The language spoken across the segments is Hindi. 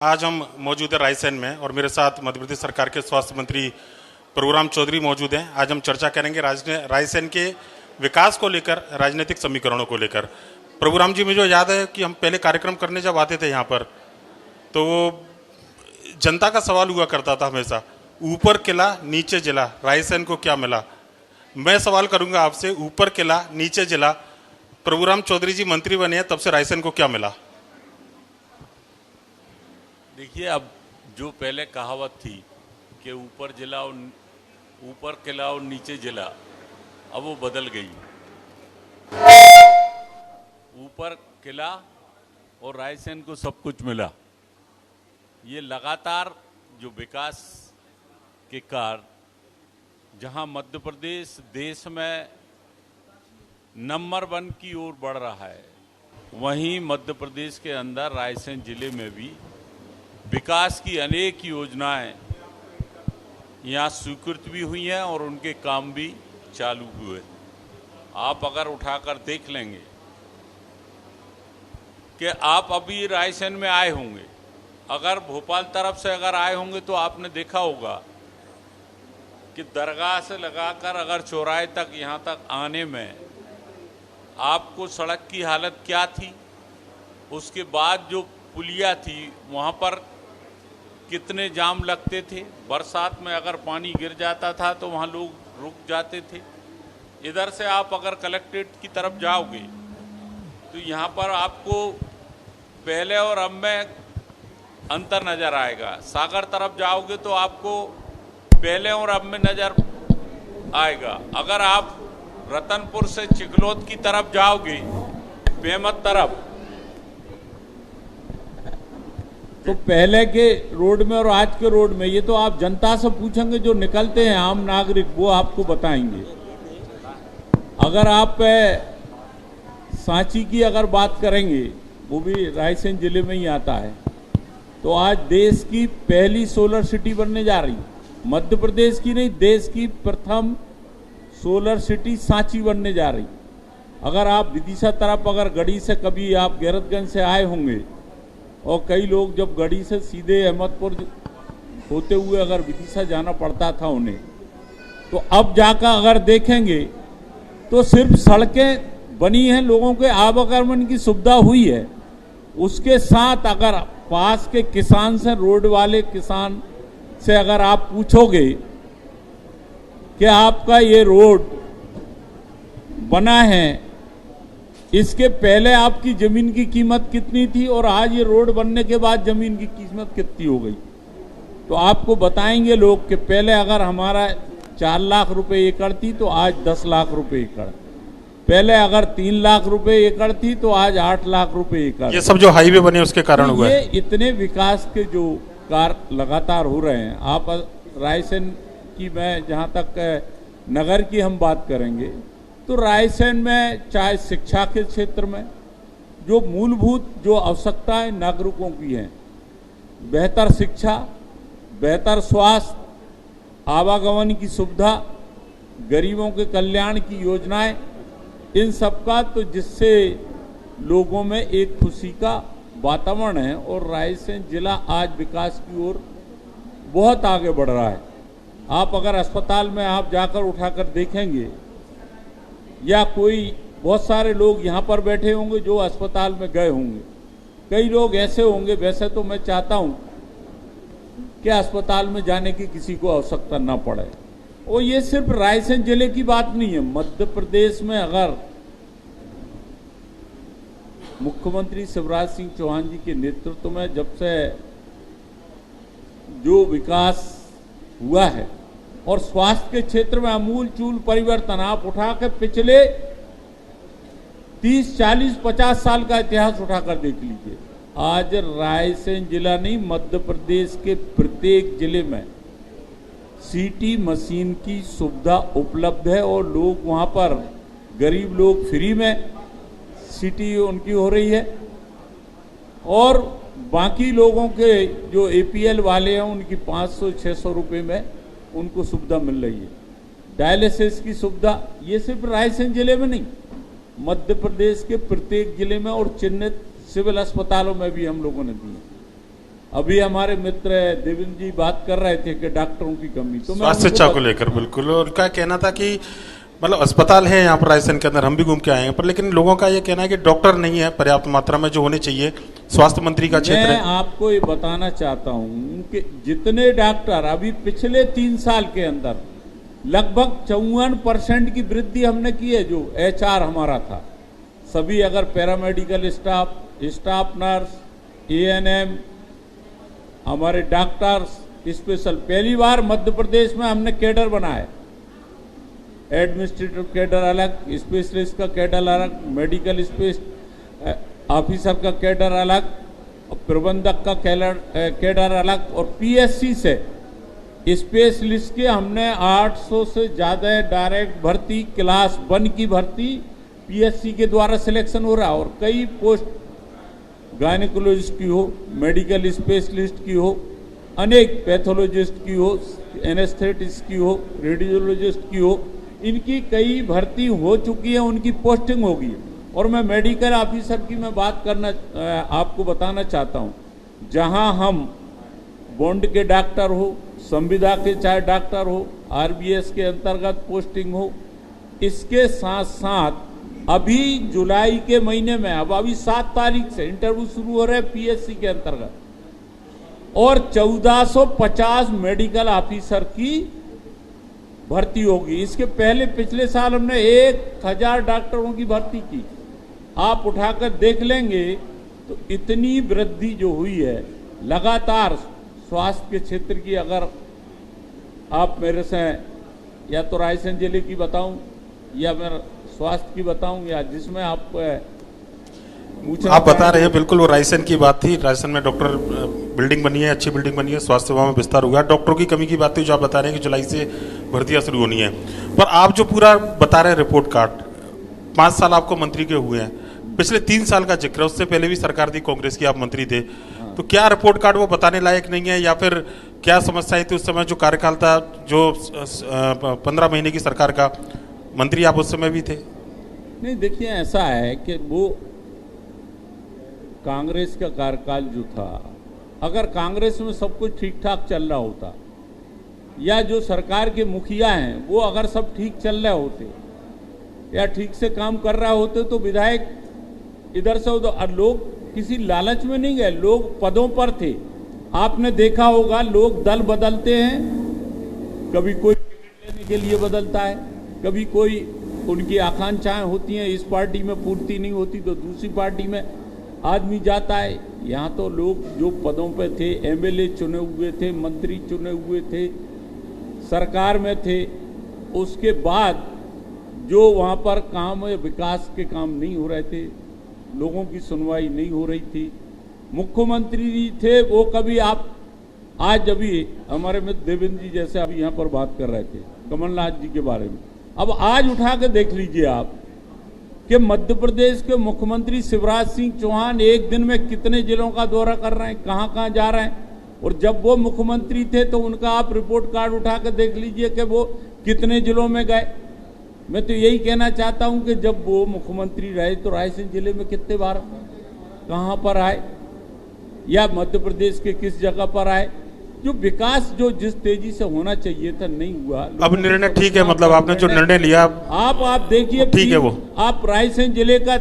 आज हम मौजूद है रायसेन में और मेरे साथ मध्य प्रदेश सरकार के स्वास्थ्य मंत्री प्रभुराम चौधरी मौजूद हैं। आज हम चर्चा करेंगे रायसेन के विकास को लेकर, राजनीतिक समीकरणों को लेकर। प्रभुराम जी, मुझे याद है कि हम पहले कार्यक्रम करने जब आते थे यहाँ पर, तो जनता का सवाल हुआ करता था हमेशा, ऊपर किला नीचे जिला, रायसेन को क्या मिला। मैं सवाल करूंगा आपसे, ऊपर किला नीचे जिला, प्रभुराम चौधरी जी मंत्री बने हैं तब से रायसेन को क्या मिला? देखिए, अब जो पहले कहावत थी कि ऊपर किला और नीचे जिला, अब वो बदल गई। ऊपर किला और रायसेन को सब कुछ मिला। ये लगातार जो विकास के कार्य, जहां मध्य प्रदेश देश में नंबर 1 की ओर बढ़ रहा है, वहीं मध्य प्रदेश के अंदर रायसेन जिले में भी विकास की अनेक योजनाएं यहाँ स्वीकृत भी हुई हैं और उनके काम भी चालू हुए। आप अगर उठाकर देख लेंगे कि आप अभी रायसेन में आए होंगे, अगर भोपाल तरफ से अगर आए होंगे तो आपने देखा होगा कि दरगाह से लगाकर अगर चौराहे तक यहाँ तक आने में आपको सड़क की हालत क्या थी, उसके बाद जो पुलिया थी वहाँ पर कितने जाम लगते थे। बरसात में अगर पानी गिर जाता था तो वहाँ लोग रुक जाते थे। इधर से आप अगर कलेक्ट्रेट की तरफ जाओगे तो यहाँ पर आपको पहले और अब में अंतर नज़र आएगा। सागर तरफ जाओगे तो आपको पहले और अब में नज़र आएगा। अगर आप रतनपुर से चिकलौत की तरफ जाओगे, पेमत तरफ, तो पहले के रोड में और आज के रोड में, ये तो आप जनता से पूछेंगे, जो निकलते हैं आम नागरिक, वो आपको बताएंगे। अगर आप सांची की अगर बात करेंगे, वो भी रायसेन जिले में ही आता है, तो आज देश की पहली सोलर सिटी बनने जा रही, मध्य प्रदेश की नहीं, देश की प्रथम सोलर सिटी सांची बनने जा रही। अगर आप विदिशा तरफ अगर गढ़ी से कभी आप गैरतगंज से आए होंगे, और कई लोग जब गढ़ी से सीधे अहमदपुर होते हुए अगर विदिशा जाना पड़ता था उन्हें, तो अब जाकर अगर देखेंगे तो सिर्फ सड़कें बनी हैं, लोगों के आवागमन की सुविधा हुई है। उसके साथ अगर पास के किसान से, रोड वाले किसान से अगर आप पूछोगे कि आपका ये रोड बना है, इसके पहले आपकी जमीन की कीमत कितनी थी और आज ये रोड बनने के बाद जमीन की कीमत कितनी हो गई, तो आपको बताएंगे लोग कि पहले अगर हमारा 4 लाख रुपए एकड़ थी तो आज 10 लाख रुपए एकड़, पहले अगर 3 लाख रुपए एकड़ थी तो आज 8 लाख रुपए एकड़। ये सब जो हाईवे बने उसके कारण हुआ है। ये इतने विकास के जो कार्य लगातार हो रहे हैं। आप रायसेन की, मैं जहाँ तक नगर की हम बात करेंगे, तो रायसेन में चाहे शिक्षा के क्षेत्र में जो मूलभूत जो आवश्यकताएं नागरिकों की हैं, बेहतर शिक्षा, बेहतर स्वास्थ्य, आवागमन की सुविधा, गरीबों के कल्याण की योजनाएं, इन सब का, तो जिससे लोगों में एक खुशी का वातावरण है और रायसेन जिला आज विकास की ओर बहुत आगे बढ़ रहा है। आप अगर अस्पताल में आप जाकर उठाकर देखेंगे, या कोई बहुत सारे लोग यहाँ पर बैठे होंगे जो अस्पताल में गए होंगे, कई लोग ऐसे होंगे, वैसे तो मैं चाहता हूँ कि अस्पताल में जाने की किसी को आवश्यकता ना पड़े। और ये सिर्फ रायसेन जिले की बात नहीं है, मध्य प्रदेश में अगर मुख्यमंत्री शिवराज सिंह चौहान जी के नेतृत्व में जब से जो विकास हुआ है और स्वास्थ्य के क्षेत्र में आमूलचूल परिवर्तन, आप उठा के पिछले 30, 40, 50 साल का इतिहास उठाकर देख लीजिए। आज रायसेन जिला नहीं, मध्य प्रदेश के प्रत्येक जिले में सीटी मशीन की सुविधा उपलब्ध है और लोग वहां पर, गरीब लोग फ्री में सीटी उनकी हो रही है, और बाकी लोगों के जो एपीएल वाले हैं उनकी 500-600 रुपये में उनको सुविधा मिल रही है। डायलिसिस की सुविधा, ये सिर्फ रायसेन जिले में नहीं, मध्य प्रदेश के प्रत्येक जिले में और चिन्हित सिविल अस्पतालों में भी हम लोगों ने दी। अभी हमारे मित्र देवेंद्र जी बात कर रहे थे कि डॉक्टरों की कमी, तो मैं स्वास्थ्य उनको शिक्षा को लेकर बिल्कुल, और उनका कहना था कि मतलब अस्पताल है यहाँ पर रायसेन के अंदर, हम भी घूम के आए हैं, पर लेकिन लोगों का ये कहना है कि डॉक्टर नहीं है पर्याप्त मात्रा में जो होने चाहिए। स्वास्थ्य मंत्री का क्षेत्र मैं है। आपको ये बताना चाहता हूं कि जितने डॉक्टर अभी पिछले 3 साल के अंदर लगभग 54% की वृद्धि हमने की है। जो HR हमारा था, सभी अगर paramedical staff, staff nurse, ANM, हमारे डॉक्टर्स स्पेशल, पहली बार मध्य प्रदेश में हमने कैडर बनाया। एडमिनिस्ट्रेटिव कैडर अलग, स्पेशलिस्ट का कैडर अलग, मेडिकल ऑफिसर का कैडर अलग, प्रबंधक का कैडर अलग, और PSC से स्पेशलिस्ट के हमने 800 से ज़्यादा डायरेक्ट भर्ती, क्लास 1 की भर्ती PSC के द्वारा सिलेक्शन हो रहा, और कई पोस्ट गायनेकोलॉजिस्ट की हो, मेडिकल स्पेशलिस्ट की हो, अनेक पैथोलॉजिस्ट की हो, एनेस्थेटिस्ट की हो, रेडियोलॉजिस्ट की हो, इनकी कई भर्ती हो चुकी है, उनकी पोस्टिंग होगी। और मैं मेडिकल ऑफिसर की मैं बात करना आपको बताना चाहता हूं, जहां हम बॉन्ड के डॉक्टर हो, संविदा के चाहे डॉक्टर हो, RBS के अंतर्गत पोस्टिंग हो, इसके साथ साथ अभी जुलाई के महीने में अब अभी 7 तारीख से इंटरव्यू शुरू हो रहे हैं PSC के अंतर्गत, और 1450 मेडिकल ऑफिसर की भर्ती होगी। इसके पहले पिछले साल हमने 1000 डॉक्टरों की भर्ती की। आप उठाकर देख लेंगे तो इतनी वृद्धि जो हुई है लगातार स्वास्थ्य के क्षेत्र की। अगर आप मेरे से या तो रायसेन जिले की बताऊं या मैं स्वास्थ्य की बताऊं, या जिसमें आप बता रहे हैं, बिल्कुल वो रायसेन की बात थी। रायसेन में डॉक्टर बिल्डिंग बनी है, अच्छी बिल्डिंग बनी है, स्वास्थ्य सेवा में विस्तार हुआ है। डॉक्टरों की कमी की बात थी जो आप बता रहे हैं कि जुलाई से भर्तियां शुरू होनी है। पर आप जो पूरा बता रहे हैं रिपोर्ट कार्ड, 5 साल आपको मंत्री के हुए हैं, पिछले 3 साल का जिक्र, उससे पहले भी सरकार थी कांग्रेस की, आप मंत्री थे, तो क्या रिपोर्ट कार्ड वो बताने लायक नहीं है, या फिर क्या समस्याएं थी उस समय जो कार्यकाल था, जो 15 महीने की सरकार का मंत्री आप उस समय भी थे? नहीं, देखिए ऐसा है कि वो कांग्रेस का कार्यकाल जो था, अगर कांग्रेस में सब कुछ ठीक ठाक चल रहा होता, या जो सरकार के मुखिया हैं वो अगर सब ठीक चल रहे होते या ठीक से काम कर रहे होते, तो विधायक इधर से उधर, और लोग किसी लालच में नहीं गए, लोग पदों पर थे। आपने देखा होगा लोग दल बदलते हैं, कभी कोई टिकट लेने के लिए बदलता है, कभी कोई, उनकी आकांक्षाएं होती हैं, इस पार्टी में पूर्ति नहीं होती तो दूसरी पार्टी में आदमी जाता है। यहाँ तो लोग जो पदों पे थे, MLA चुने हुए थे, मंत्री चुने हुए थे, सरकार में थे, उसके बाद जो वहाँ पर काम विकास के काम नहीं हो रहे थे, लोगों की सुनवाई नहीं हो रही थी, मुख्यमंत्री जी थे वो कभी आप आज अभी हमारे मित्र देवेंद्र जी जैसे अभी यहाँ पर बात कर रहे थे कमलनाथ जी के बारे में, अब आज उठा के देख लीजिए आप कि मध्य प्रदेश के मुख्यमंत्री शिवराज सिंह चौहान एक दिन में कितने जिलों का दौरा कर रहे हैं, कहाँ कहाँ जा रहे हैं। और जब वो मुख्यमंत्री थे तो उनका आप रिपोर्ट कार्ड उठा कर देख लीजिए कि वो कितने जिलों में गए। मैं तो यही कहना चाहता हूं कि जब वो मुख्यमंत्री रहे तो रायसेन जिले में कितने बार कहाँ पर आए, या मध्य प्रदेश के किस जगह पर आए। जो विकास जो जिस तेजी से होना चाहिए था नहीं हुआ। अब निर्णय ठीक है, मतलब आपने जो निर्णय लिया आप देखिए ठीक है। वो आप रायसेन जिले का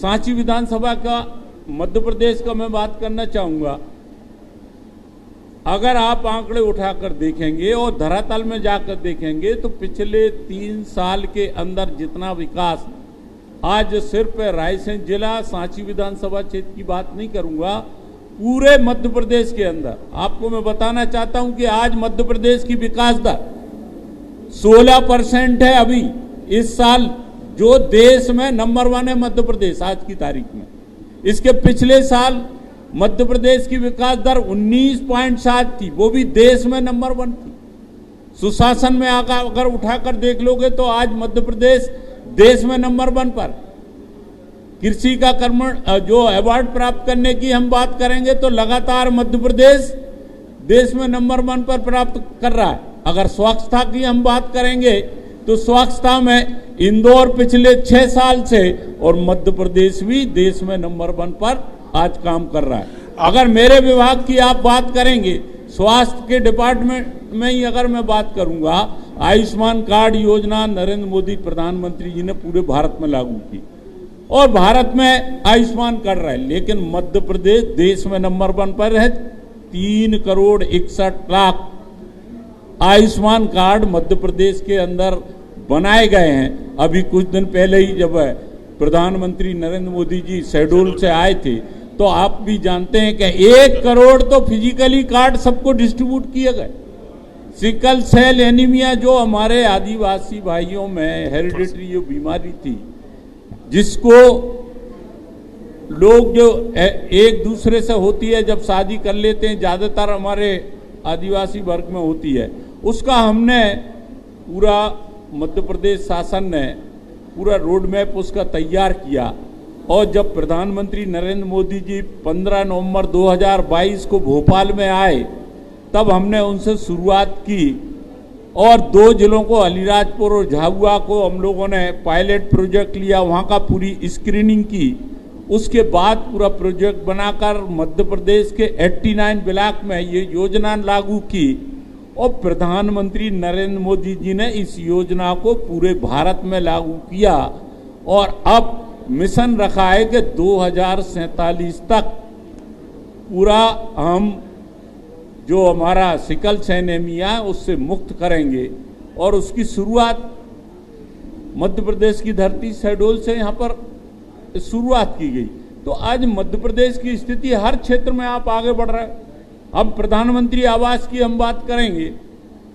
सांची विधानसभा का मध्य प्रदेश का मैं बात करना चाहूंगा, अगर आप आंकड़े उठाकर देखेंगे और धरातल में जाकर देखेंगे तो पिछले 3 साल के अंदर जितना विकास, आज सिर्फ रायसेन जिला सांची विधानसभा क्षेत्र की बात नहीं करूंगा, पूरे मध्य प्रदेश के अंदर आपको मैं बताना चाहता हूं कि आज मध्य प्रदेश की विकास दर 16% है। अभी इस साल जो देश में नंबर 1 है मध्य प्रदेश आज की तारीख में। इसके पिछले साल मध्य प्रदेश की विकास दर 19.7 थी, वो भी देश में नंबर 1 थी। सुशासन में अगर उठाकर देख लोगे तो आज मध्य प्रदेश देश में नंबर 1 पर। कृषि का कर्म जो अवार्ड प्राप्त करने की हम बात करेंगे तो लगातार मध्य प्रदेश देश में नंबर 1 पर प्राप्त कर रहा है। अगर स्वच्छता की हम बात करेंगे तो स्वच्छता में इंदौर पिछले 6 साल से और मध्य प्रदेश भी देश में नंबर 1 पर आज काम कर रहा है। अगर मेरे विभाग की आप बात करेंगे, स्वास्थ्य के डिपार्टमेंट में ही अगर मैं बात करूंगा, आयुष्मान कार्ड योजना नरेंद्र मोदी प्रधानमंत्री जी ने पूरे भारत में लागू की और भारत में आयुष्मान कर रहा है, लेकिन मध्य प्रदेश देश में नंबर 1 पर है। 3,61,00,000 आयुष्मान कार्ड मध्य प्रदेश के अंदर बनाए गए हैं। अभी कुछ दिन पहले ही जब प्रधानमंत्री नरेंद्र मोदी जी शहडोल से आए थे तो आप भी जानते हैं कि 1 करोड़ तो फिजिकली कार्ड सबको डिस्ट्रीब्यूट किए गए। सिकल सेल एनीमिया जो हमारे आदिवासी भाइयों में हेरिडिटरी जो बीमारी थी, जिसको लोग जो एक दूसरे से होती है जब शादी कर लेते हैं, ज्यादातर हमारे आदिवासी वर्ग में होती है, उसका हमने पूरा मध्य प्रदेश शासन ने पूरा रोड मैप उसका तैयार किया। और जब प्रधानमंत्री नरेंद्र मोदी जी 15 नवंबर 2022 को भोपाल में आए, तब हमने उनसे शुरुआत की और 2 जिलों को, अलीराजपुर और झाबुआ को हम लोगों ने पायलट प्रोजेक्ट लिया, वहाँ का पूरी स्क्रीनिंग की। उसके बाद पूरा प्रोजेक्ट बनाकर मध्य प्रदेश के 89 ब्लॉक में ये योजना लागू की और प्रधानमंत्री नरेंद्र मोदी जी ने इस योजना को पूरे भारत में लागू किया और अब मिशन रखा है कि 2047 तक पूरा हम जो हमारा सिकल सेल एनीमिया है उससे मुक्त करेंगे। और उसकी शुरुआत मध्य प्रदेश की धरती शहडोल से यहाँ पर शुरुआत की गई। तो आज मध्य प्रदेश की स्थिति हर क्षेत्र में आप आगे बढ़ रहे हैं। अब प्रधानमंत्री आवास की हम बात करेंगे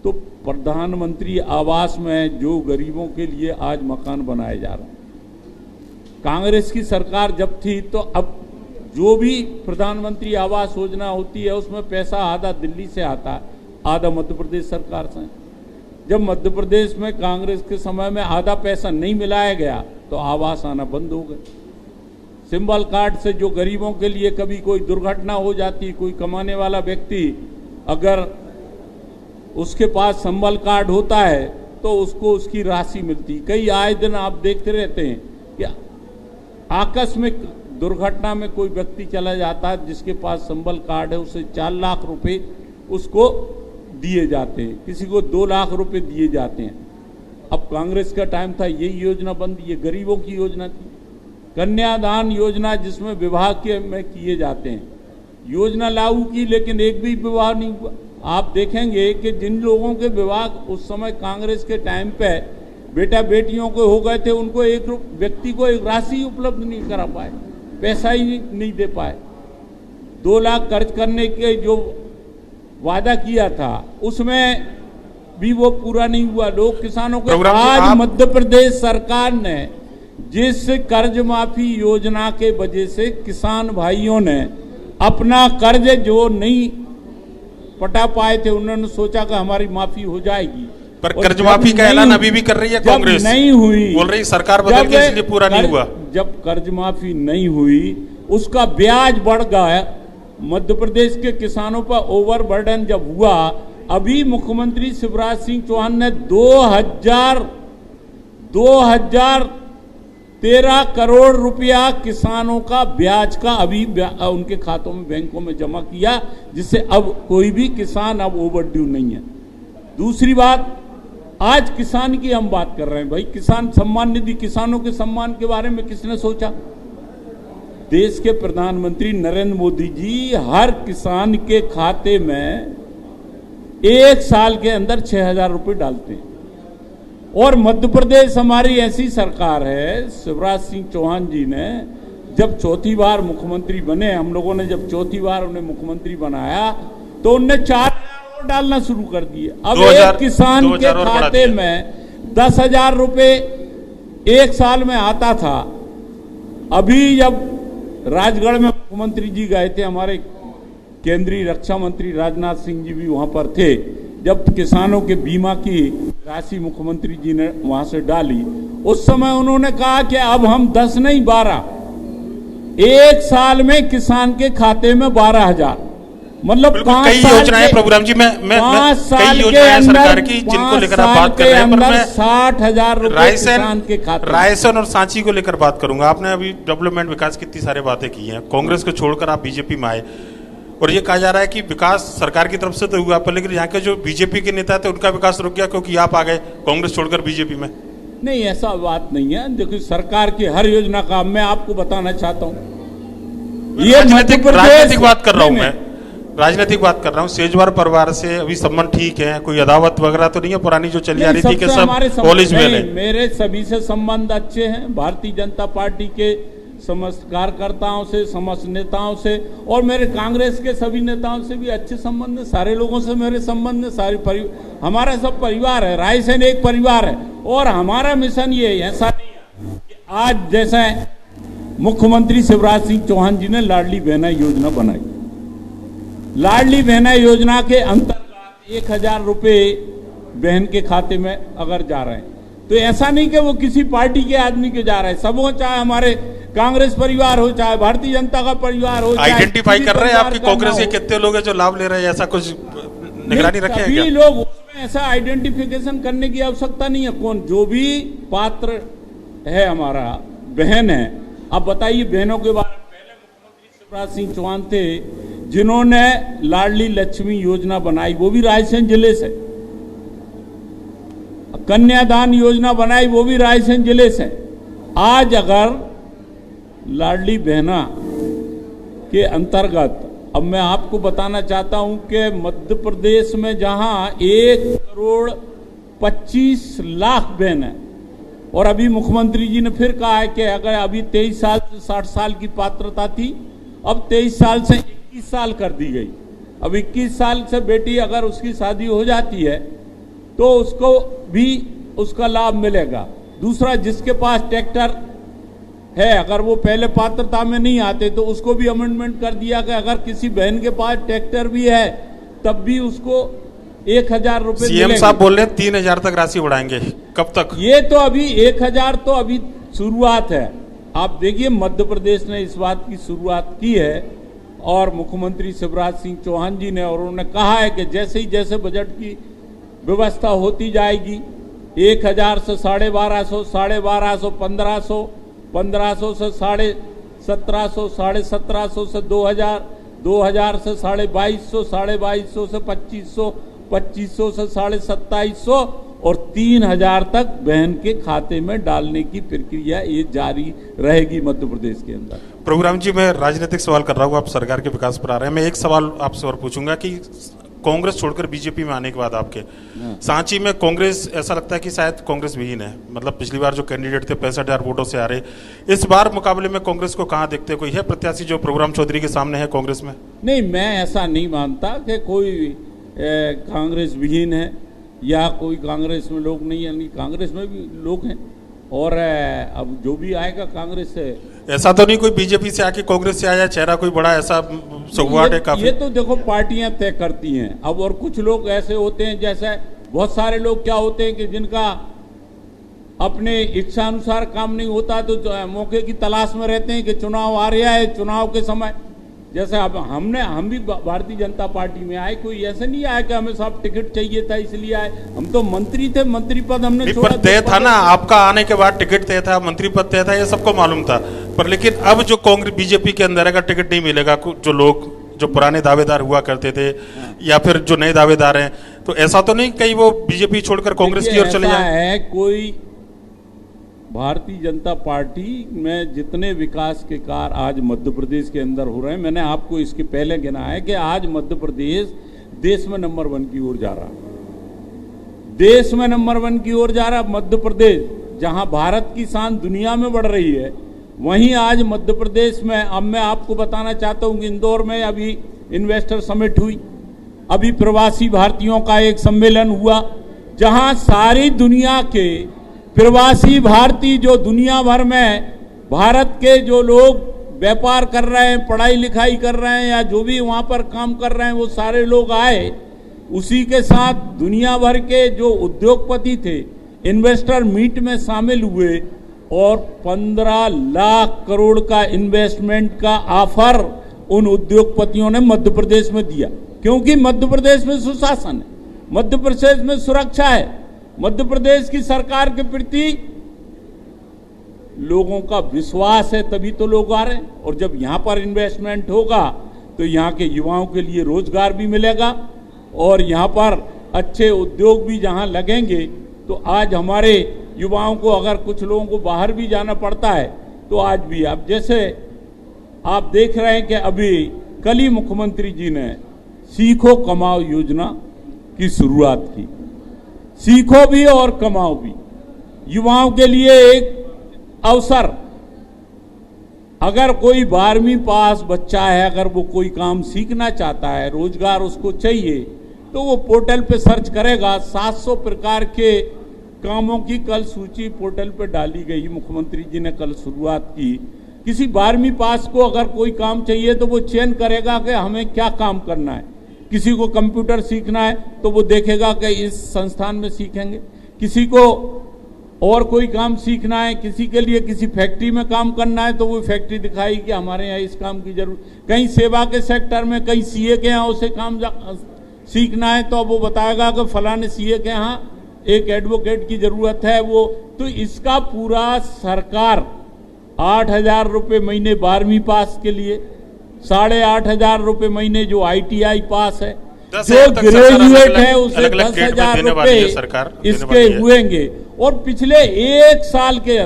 तो प्रधानमंत्री आवास में जो गरीबों के लिए आज मकान बनाए जा रहे हैं, कांग्रेस की सरकार जब थी तो अब जो भी प्रधानमंत्री आवास योजना होती है उसमें पैसा आधा दिल्ली से आता है, आधा मध्य प्रदेश सरकार से। जब मध्य प्रदेश में कांग्रेस के समय में आधा पैसा नहीं मिलाया गया तो आवास आना बंद हो गए। सिंबल कार्ड से जो गरीबों के लिए कभी कोई दुर्घटना हो जाती, कोई कमाने वाला व्यक्ति अगर उसके पास सिंबल कार्ड होता है तो उसको उसकी राशि मिलती। कई आए दिन आप देखते रहते हैं कि आकस्मिक दुर्घटना में कोई व्यक्ति चला जाता है जिसके पास सिंबल कार्ड है, उसे 4 लाख रुपए उसको दिए जाते हैं, किसी को 2 लाख रुपए दिए जाते हैं। अब कांग्रेस का टाइम था, यही योजना बंद, ये गरीबों की योजना थी। कन्यादान योजना जिसमें विवाह के में किए जाते हैं, योजना लागू की लेकिन एक भी विवाह नहीं हुआ। आप देखेंगे कि जिन लोगों के विवाह उस समय कांग्रेस के टाइम पे बेटा बेटियों को हो गए थे, उनको एक व्यक्ति को एक राशि उपलब्ध नहीं करा पाए, पैसा ही नहीं दे पाए। 2 लाख खर्च करने के जो वादा किया था उसमें भी वो पूरा नहीं हुआ। लोग किसानों को आज मध्य प्रदेश सरकार ने जिस कर्ज माफी योजना के वजह से किसान भाइयों ने अपना कर्ज जो नहीं पटा पाए थे, उन्होंने सोचा कि हमारी माफी हो जाएगी, पर कर्ज माफी का ऐलान अभी भी कर रही है कांग्रेस, नहीं हुई, बोल रही सरकार बदल के इसलिए पूरा नहीं हुआ। जब कर्ज माफी नहीं हुई उसका ब्याज बढ़ गया, मध्य प्रदेश के किसानों पर ओवरबर्डन जब हुआ, अभी मुख्यमंत्री शिवराज सिंह चौहान ने 2013 करोड़ रुपया किसानों का ब्याज का अभी उनके खातों में बैंकों में जमा किया, जिससे अब कोई भी किसान अब ओवरड्यू नहीं है। दूसरी बात, आज किसान की हम बात कर रहे हैं, भाई किसान सम्मान निधि, किसानों के सम्मान के बारे में किसने सोचा? देश के प्रधानमंत्री नरेंद्र मोदी जी हर किसान के खाते में 1 साल के अंदर 6,000 रुपए डालते हैं। और मध्य प्रदेश हमारी ऐसी सरकार है, शिवराज सिंह चौहान जी ने जब 4थी बार मुख्यमंत्री बने, हम लोगों ने जब 4थी बार उन्हें मुख्यमंत्री बनाया तो उनने 4,000 और डालना शुरू कर दिए। अब एक किसान के खाते में 10,000 रुपए 1 साल में आता था। अभी जब राजगढ़ में मुख्यमंत्री जी गए थे, हमारे केंद्रीय रक्षा मंत्री राजनाथ सिंह जी भी वहां पर थे, जब किसानों के बीमा की राशि मुख्यमंत्री जी ने वहां से डाली, उस समय उन्होंने कहा कि अब हम 10 नहीं 12, 1 साल में किसान के खाते में 12,000, मतलब 5 कई योजनाएं प्रभुराम जी, मैं 5 साल कई के अंदर सरकार की जिनको लेकर आप बात कर रहे हैं, पर मैं 60,000 रुपए किसान के खाते। रायसेन और सांची को लेकर बात करूंगा। आपने अभी डेवलपमेंट विकास की इतनी सारी बातें की हैं, कांग्रेस को छोड़कर आप बीजेपी में आए, और ये कहा जा रहा है कि विकास सरकार की तरफ से तो हुआ, पर लेकिन यहाँ के जो बीजेपी के नेता थे उनका विकास रुक गया क्योंकि आप आ गए कांग्रेस छोड़कर बीजेपी में। नहीं, ऐसा बात नहीं है। देखिए, सरकार की हर योजना का मैं आपको बताना चाहता हूँ, ये राजनीतिक बात कर रहा हूँ मैं, राजनीतिक बात कर रहा हूँ। सेजवार परिवार से अभी संबंध ठीक है, कोई अदावत वगैरह तो नहीं है पुरानी जो चली आ रही थी कि सब कॉलेज में है? मेरे सभी से संबंध अच्छे हैं, भारतीय जनता पार्टी के समस्त कार्यकर्ताओं से, समस्त नेताओं से, और मेरे कांग्रेस के सभी नेताओं से भी अच्छे संबंध है। सारे लोगों से मेरे संबंध है, सारे हमारा सब परिवार है, रायसेन एक परिवार है। और हमारा मिशन ये है, ऐसा नहीं है कि आज जैसे मुख्यमंत्री शिवराज सिंह चौहान जी ने लाडली बहना योजना बनाई, लाडली बहना योजना के अंतर्गत 1000 रुपये बहन के खाते में अगर जा रहे हैं, तो ऐसा नहीं कि वो किसी पार्टी के आदमी के जा रहे हैं, सब हो, चाहे हमारे कांग्रेस परिवार हो, चाहे भारतीय जनता का परिवार हो। आइडेंटिफाई कर रहे हैं आपकी कांग्रेस के कितने लोग हैं जो लाभ ले रहे हैं, ऐसा कुछ निगरानी रखे हैं क्या? सभी लोग उसमें ऐसा आइडेंटिफिकेशन करने की आवश्यकता नहीं है। कौन जो भी पात्र है हमारा बहन है। अब बताइए, बहनों के बारे में पहले मुख्यमंत्री शिवराज सिंह चौहान थे जिन्होंने लाडली लक्ष्मी योजना बनाई, वो भी रायसेन जिले से। कन्यादान योजना बनाई, वो भी रायसेन जिले से। आज अगर लाडली बहना के अंतर्गत, अब मैं आपको बताना चाहता हूं कि मध्य प्रदेश में जहां 1,25,00,000 बहन है, और अभी मुख्यमंत्री जी ने फिर कहा है कि अगर अभी 23 साल से 60 साल की पात्रता थी, अब 23 साल से 21 साल कर दी गई। अब 21 साल से बेटी अगर उसकी शादी हो जाती है तो उसको भी उसका लाभ मिलेगा। दूसरा, जिसके पास ट्रैक्टर है, अगर वो पहले पात्रता में नहीं आते तो उसको भी अमेंडमेंट कर दिया कि अगर किसी बहन के पास ट्रैक्टर भी है तब भी उसको 1000 रुपए सीएम साहब बोल रहे हैं 3000 तक राशि बढ़ाएंगे, कब तक? ये तो अभी 1000 तो अभी शुरुआत है। आप देखिए, मध्य प्रदेश ने इस बात की शुरुआत की है और मुख्यमंत्री शिवराज सिंह चौहान जी ने, और उन्होंने कहा है कि जैसे ही जैसे बजट की व्यवस्था होती जाएगी, 1000 से 1250, 1250, 1500, 1500 से 1750, 1750 से 2000, 2000 से 2250, 2250 से 2500, 2500 से 2750 और 3000 तक बहन के खाते में डालने की प्रक्रिया ये जारी रहेगी मध्य प्रदेश के अंदर। प्रोग्राम जी, मैं राजनीतिक सवाल कर रहा हूँ, आप सरकार के विकास पर आ रहे हैं। मैं एक सवाल आपसे और पूछूंगा कि कांग्रेस छोड़कर बीजेपी में आने के बाद आपके सांची में कांग्रेस, ऐसा लगता है कि शायद कांग्रेस विहीन है। मतलब पिछली बार जो कैंडिडेट थे 65,000 वोटों से आ रहे, इस बार मुकाबले में कांग्रेस को कहां देखते हैं? कोई है प्रत्याशी जो प्रोग्राम चौधरी के सामने है कांग्रेस में? नहीं, मैं ऐसा नहीं मानता कि कोई कांग्रेस विहीन है या कोई कांग्रेस में लोग नहीं, यानी कांग्रेस में भी लोग हैं, और अब जो भी आएगा कांग्रेस से। ऐसा तो नहीं कोई बीजेपी से आके कांग्रेस से आया चेहरा कोई बड़ा ऐसा सगुआट है काफी? ये तो देखो पार्टियां तय करती हैं। अब और कुछ लोग ऐसे होते हैं, जैसे बहुत सारे लोग क्या होते हैं कि जिनका अपने इच्छा अनुसार काम नहीं होता तो मौके की तलाश में रहते हैं कि चुनाव आ रहा है, चुनाव के समय। जैसे अब हम भी भारतीय जनता पार्टी में आए, कोई ऐसे नहीं आया कि हमें साहब टिकट चाहिए था इसलिए आए। हम तो मंत्री थे, मंत्री पद हमने छोड़ा। तय था ना, आपका आने के बाद टिकट तय था, मंत्री पद तय था, ये सबको मालूम था। पर लेकिन अब जो कांग्रेस बीजेपी के अंदर अगर टिकट नहीं मिलेगा, जो लोग जो पुराने दावेदार हुआ करते थे या फिर जो नए दावेदार हैं, तो ऐसा तो नहीं कहीं वो बीजेपी छोड़कर कांग्रेस की ओर चले जाए? कोई भारतीय जनता पार्टी में जितने विकास के कार्य आज मध्य प्रदेश के अंदर हो रहे हैं, मैंने आपको इसके पहले गिना है कि आज मध्य प्रदेश देश में नंबर 1 की ओर जा रहा है। देश में नंबर 1 की ओर जा रहा है मध्य प्रदेश। जहां भारत की शान दुनिया में बढ़ रही है, वहीं आज मध्य प्रदेश में, अब मैं आपको बताना चाहता हूं कि इंदौर में अभी इन्वेस्टर समिट हुई, अभी प्रवासी भारतीयों का एक सम्मेलन हुआ, जहां सारी दुनिया के प्रवासी भारतीय जो दुनिया भर में भारत के जो लोग व्यापार कर रहे हैं, पढ़ाई लिखाई कर रहे हैं या जो भी वहां पर काम कर रहे हैं, वो सारे लोग आए। उसी के साथ दुनिया भर के जो उद्योगपति थे इन्वेस्टर मीट में शामिल हुए और 15 लाख करोड़ का इन्वेस्टमेंट का ऑफर उन उद्योगपतियों ने मध्य प्रदेश में दिया। क्योंकि मध्य प्रदेश में सुशासन है, मध्य प्रदेश में सुरक्षा है, मध्य प्रदेश की सरकार के प्रति लोगों का विश्वास है, तभी तो लोग आ रहे हैं। और जब यहां पर इन्वेस्टमेंट होगा तो यहाँ के युवाओं के लिए रोजगार भी मिलेगा और यहाँ पर अच्छे उद्योग भी जहाँ लगेंगे तो आज हमारे युवाओं को अगर कुछ लोगों को बाहर भी जाना पड़ता है तो आज भी अब जैसे आप देख रहे हैं कि अभी कल ही मुख्यमंत्री जी ने सीखो कमाओ योजना की शुरुआत की। सीखो भी और कमाओ भी, युवाओं के लिए एक अवसर। अगर कोई 12वीं पास बच्चा है, अगर वो कोई काम सीखना चाहता है, रोजगार उसको चाहिए, तो वो पोर्टल पे सर्च करेगा। 700 प्रकार के कामों की कल सूची पोर्टल पे डाली गई। मुख्यमंत्री जी ने कल शुरुआत की। किसी 12वीं पास को अगर कोई काम चाहिए तो वो चयन करेगा कि हमें क्या काम करना है। किसी को कंप्यूटर सीखना है तो वो देखेगा कि इस संस्थान में सीखेंगे। किसी को और कोई काम सीखना है, किसी के लिए किसी फैक्ट्री में काम करना है तो वो फैक्ट्री दिखाई कि हमारे यहाँ इस काम की जरूरत। कहीं सेवा के सेक्टर में, कहीं सीए के यहाँ उसे काम सीखना है तो अब वो बताएगा कि फलाने सीए के यहाँ एक एडवोकेट की जरूरत है। वो तो इसका पूरा सरकार 8,000 रुपये महीने 12वीं पास के लिए, 8,500 रुपये महीने जो ITI पास है, जो ग्रेजुएट है उसे 10,000 रुपये इसके हुएंगे। और पिछले एक साल के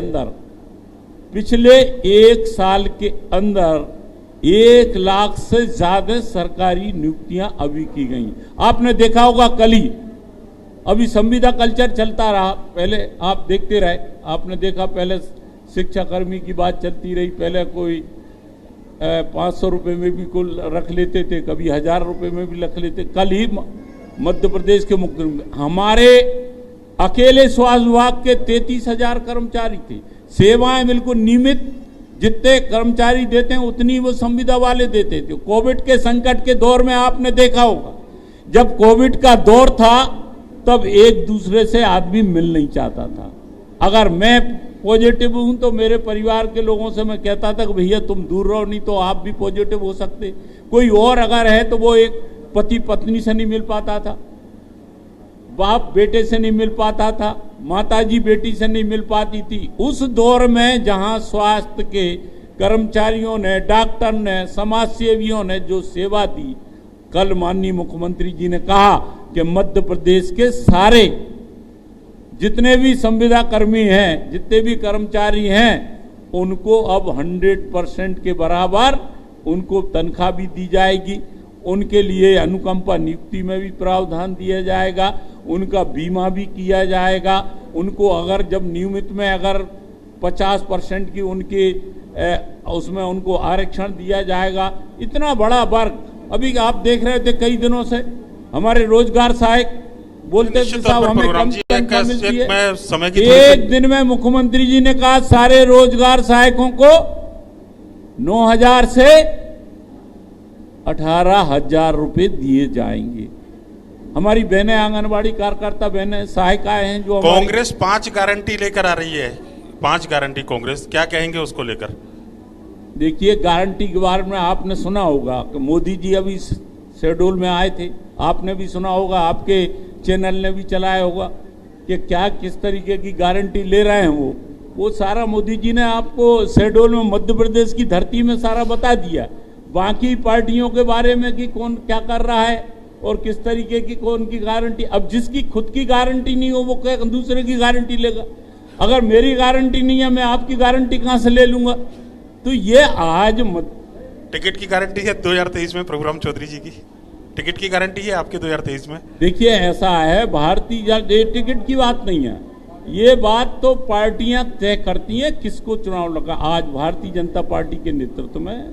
अंदर 1 लाख से ज्यादा सरकारी नियुक्तियां अभी की गई। आपने देखा होगा कल ही अभी संविदा कल्चर चलता रहा, पहले आप देखते रहे, आपने देखा पहले शिक्षा कर्मी की बात चलती रही। पहले कोई 500 रुपये में भी कुल रख लेते थे, कभी 1,000 रुपये में भी रख लेते। कल ही मध्य प्रदेश के मुख्यमंत्री, हमारे अकेले स्वास्थ्य विभाग के 33,000 कर्मचारी थे। सेवाएं बिल्कुल नियमित जितने कर्मचारी देते हैं उतनी वो संविदा वाले देते थे। कोविड के संकट के दौर में आपने देखा होगा, जब कोविड का दौर था तब एक दूसरे से आदमी मिल नहीं चाहता था। अगर मैं पॉजिटिव हूं तो मेरे परिवार के लोगों से मैं कहता था कि भैया तुम दूर रहो, नहीं तो आप भी पॉजिटिव हो सकते। कोई और अगर है तो वो एक पति पत्नी से नहीं मिल पाता था, बाप बेटे से नहीं मिल पाता था, माताजी बेटी से नहीं मिल पाती थी। उस दौर में जहां स्वास्थ्य के कर्मचारियों ने, डॉक्टर ने, समाज सेवियों ने जो सेवा दी, कल माननीय मुख्यमंत्री जी ने कहा कि मध्य प्रदेश के सारे जितने भी संविदा कर्मी हैं, जितने भी कर्मचारी हैं, उनको अब 100% के बराबर उनको तनख्वाह भी दी जाएगी। उनके लिए अनुकंपा नियुक्ति में भी प्रावधान दिया जाएगा, उनका बीमा भी किया जाएगा। उनको अगर जब नियमित में अगर 50% की उनके उसमें उनको आरक्षण दिया जाएगा। इतना बड़ा वर्ग, अभी आप देख रहे थे कई दिनों से हमारे रोजगार सहायक बोलते थे साहब हमें कम तनख्वाह मिलती है। समय की एक दिन में मुख्यमंत्री जी ने कहा सारे रोजगार सहायकों को 9,000 से 18,000 रुपए दिए जाएंगे। हमारी बहनें, आंगनबाड़ी कार्यकर्ता बहनें, सहायिकाएं हैं जो कांग्रेस 5 गारंटी लेकर आ रही है, 5 गारंटी कांग्रेस, क्या कहेंगे उसको लेकर? देखिए, गारंटी के बारे में आपने सुना होगा कि मोदी जी अभी शेड्यूल में आए थे, आपने भी सुना होगा, आपके चैनल ने भी चलाया होगा कि क्या किस तरीके की गारंटी ले रहे हैं। वो सारा मोदी जी ने आपको शेड्यूल में मध्य प्रदेश की धरती में सारा बता दिया। बाकी पार्टियों के बारे में कि कौन क्या कर रहा है और किस तरीके की कौन की गारंटी। अब जिसकी खुद की गारंटी नहीं हो वो क्या दूसरे की गारंटी लेगा? अगर मेरी गारंटी नहीं है मैं आपकी गारंटी कहां से ले लूंगा? तो ये आज टिकट की गारंटी है 2023 में प्रभुराम चौधरी जी की टिकट की गारंटी है आपके 2023 में? देखिए, ऐसा है, भारतीय टिकट की बात नहीं है, ये बात तो पार्टियां तय करती हैं किसको चुनाव लगा। आज भारतीय जनता पार्टी के नेतृत्व में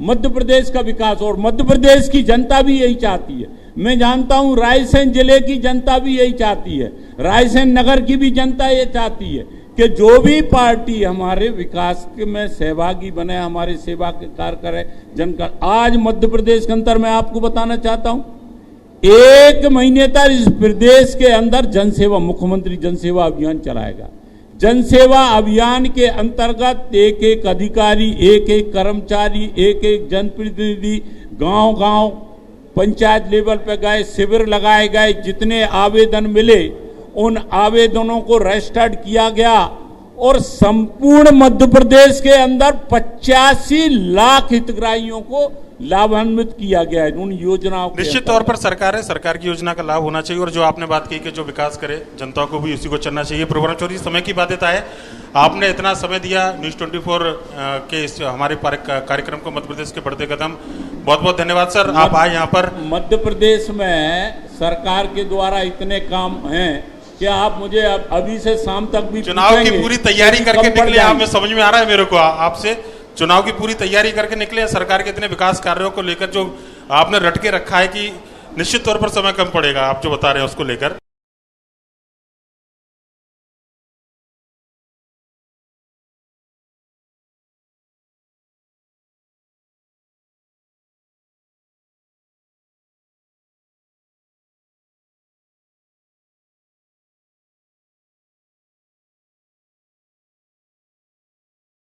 मध्य प्रदेश का विकास, और मध्य प्रदेश की जनता भी यही चाहती है। मैं जानता हूं रायसेन जिले की जनता भी यही चाहती है, रायसेन नगर की भी जनता ये चाहती है कि जो भी पार्टी हमारे विकास में सहभागी बने, हमारे सेवा के कार्य करे, जनता। आज मध्य प्रदेश के अंदर मैं आपको बताना चाहता हूं, 1 महीने तक इस प्रदेश के अंदर जनसेवा, मुख्यमंत्री जनसेवा अभियान चलाएगा। जनसेवा अभियान के अंतर्गत एक एक अधिकारी, एक एक कर्मचारी, एक एक जनप्रतिनिधि गांव-गांव पंचायत लेवल पे गए, शिविर लगाए गए, जितने आवेदन मिले उन आवेदनों को रजिस्टर्ड किया गया और संपूर्ण मध्य प्रदेश के अंदर 85 लाख हितग्राहियों को लाभान्वित किया गया है उन योजनाओं के निश्चित तौर पर सरकार है, सरकार की योजना का लाभ होना चाहिए और जो आपने बात की कि जो विकास करे जनता को भी उसी को चलना चाहिए। प्रोग्राम चौधरी, समय की बाध्यता है, आपने इतना समय दिया न्यूज़ 24 के इस हमारे कार्यक्रम को मध्य प्रदेश के बढ़ते कदम, बहुत बहुत धन्यवाद सर। आप आए यहाँ पर। मध्य प्रदेश में सरकार के द्वारा इतने काम हैं कि आप मुझे अभी से शाम तक भी चुनाव की पूरी तैयारी करके निकले, आप में समझ में आ रहा है मेरे को आपसे, चुनाव की पूरी तैयारी करके निकले हैं। सरकार के इतने विकास कार्यों को लेकर जो आपने रट के रखा है कि निश्चित तौर पर समय कम पड़ेगा, आप जो बता रहे हैं उसको लेकर।